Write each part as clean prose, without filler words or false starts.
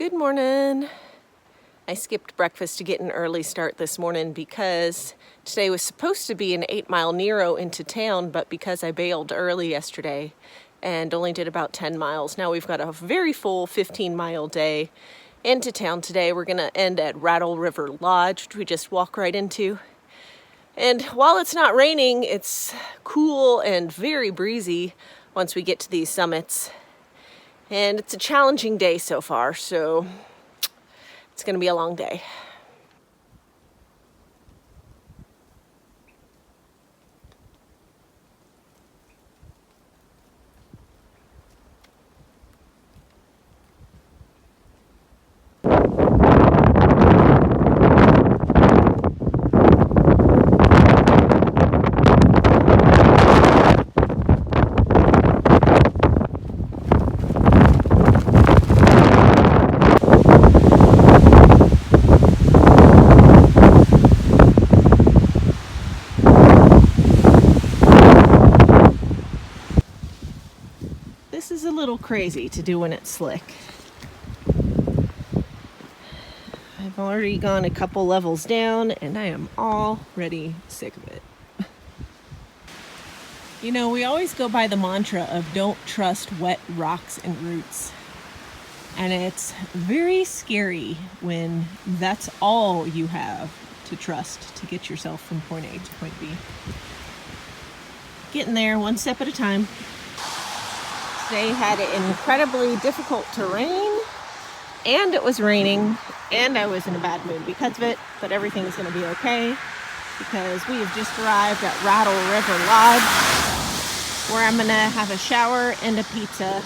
Good morning. I skipped breakfast to get an early start this morning because today was supposed to be an 8-mile Nero into town, but because I bailed early yesterday and only did about 10 miles, now we've got a very full 15-mile day into town today. We're gonna end at Rattle River Lodge, which we just walk right into. And while it's not raining, it's cool and very breezy once we get to these summits. And it's a challenging day so far, so it's gonna be a long day. This is a little crazy to do when it's slick. I've already gone a couple levels down and I am already sick of it. You know, we always go by the mantra of don't trust wet rocks and roots. And it's very scary when that's all you have to trust to get yourself from point A to point B. Getting there one step at a time. Today had incredibly difficult terrain, and it was raining, and I was in a bad mood because of it, but everything's going to be okay because we have just arrived at Rattle River Lodge, where I'm going to have a shower and a pizza,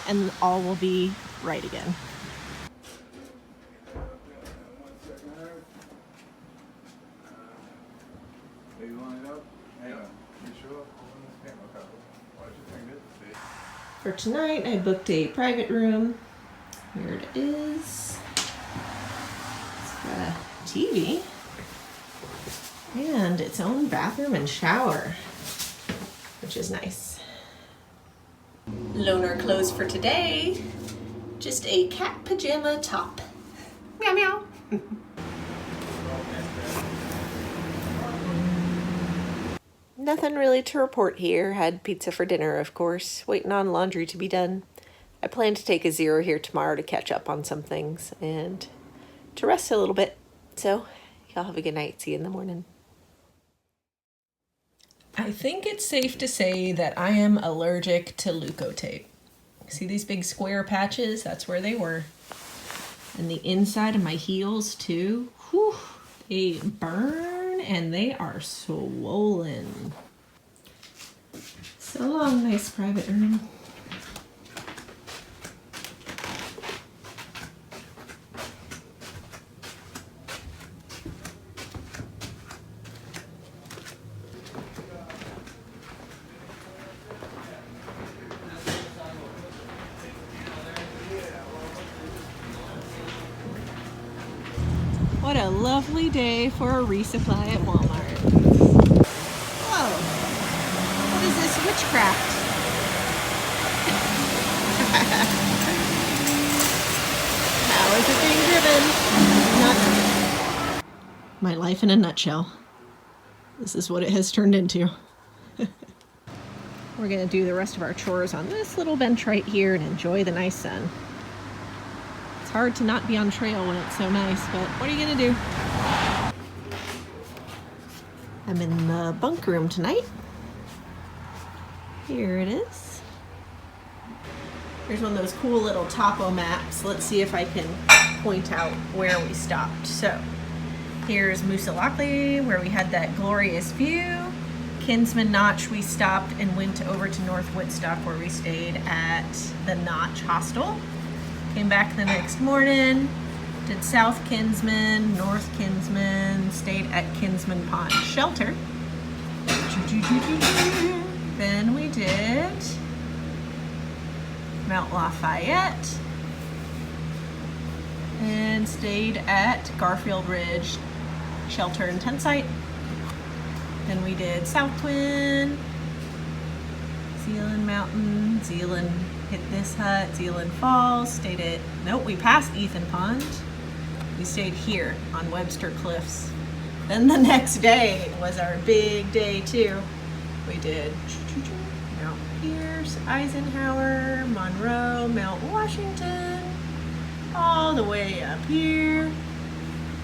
and all will be right again. For tonight, I booked a private room. Here it is. It's got a TV and its own bathroom and shower, which is nice. Loaner clothes for today. Just a cat pajama top. Meow meow. Nothing really to report here. Had pizza for dinner, of course. Waiting on laundry to be done. I plan to take a 0 here tomorrow to catch up on some things and to rest a little bit. So, y'all have a good night. See you in the morning. I think it's safe to say that I am allergic to Leukotape. See these big square patches? That's where they were. And the inside of my heels too. Whew, they burn. And they are swollen. So long, nice private room. What a lovely day for a resupply at Walmart. Whoa, what is this witchcraft? How is it being driven? My life in a nutshell. This is what it has turned into. We're gonna do the rest of our chores on this little bench right here and enjoy the nice sun. It's hard to not be on trail when it's so nice, but what are you gonna do? I'm in the bunk room tonight. Here it is. Here's one of those cool little topo maps. Let's see if I can point out where we stopped. So here's Moosalakli, where we had that glorious view. Kinsman Notch, we stopped and went over to North Woodstock, where we stayed at the Notch Hostel. Came back the next morning, did South Kinsman, North Kinsman, stayed at Kinsman Pond Shelter. Then we did Mount Lafayette and stayed at Garfield Ridge Shelter and Tent Site. Then we did South Twin, Zealand Mountain, Zealand hit this hut, Zealand Falls, stayed at, nope, we passed Ethan Pond. We stayed here on Webster Cliffs. Then the next day was our big day too. We did Mount Pierce, Eisenhower, Monroe, Mount Washington, all the way up here,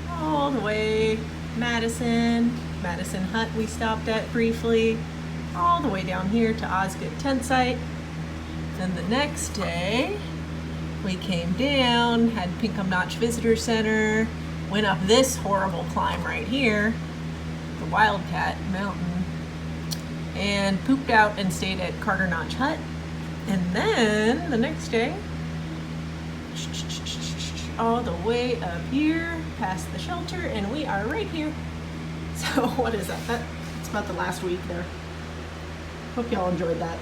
all the way Madison Hut we stopped at briefly, all the way down here to Osgood Tent Site. Then the next day, we came down, had Pinkham Notch Visitor Center, went up this horrible climb right here, the Wildcat Mountain, and pooped out and stayed at Carter Notch Hut. And then the next day, all the way up here, past the shelter, and we are right here. So what is that? It's about the last week there. Hope y'all enjoyed that.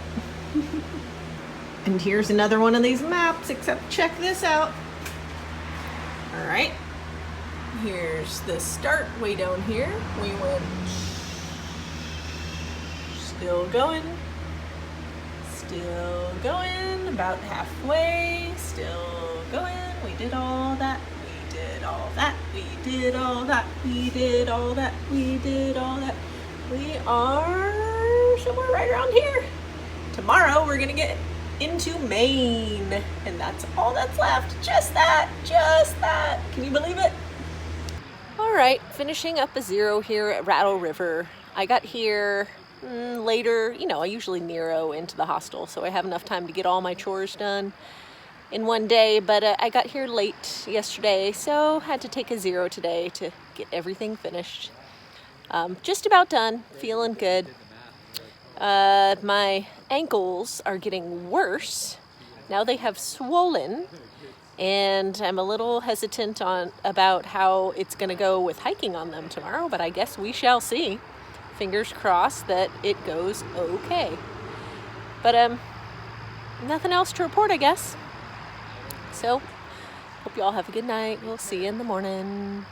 And here's another one of these maps, except check this out. All right, here's the start way down here. We went, still going, about halfway, still going. We did all that, we did all that, we did all that, we did all that, we did all that. We are somewhere right around here. Tomorrow we're gonna get into Maine, and that's all that's left. Just that. Can you believe it? All right, finishing up a zero here at Rattle River. I got here later, I usually Nero into the hostel, so I have enough time to get all my chores done in one day, but I got here late yesterday, so had to take a zero today to get everything finished. Just about done, feeling good. My ankles are getting worse. Now they have swollen, and I'm a little hesitant about how it's going to go with hiking on them tomorrow, but I guess we shall see. Fingers crossed that it goes okay. But nothing else to report, I guess. So, hope you all have a good night. We'll see you in the morning.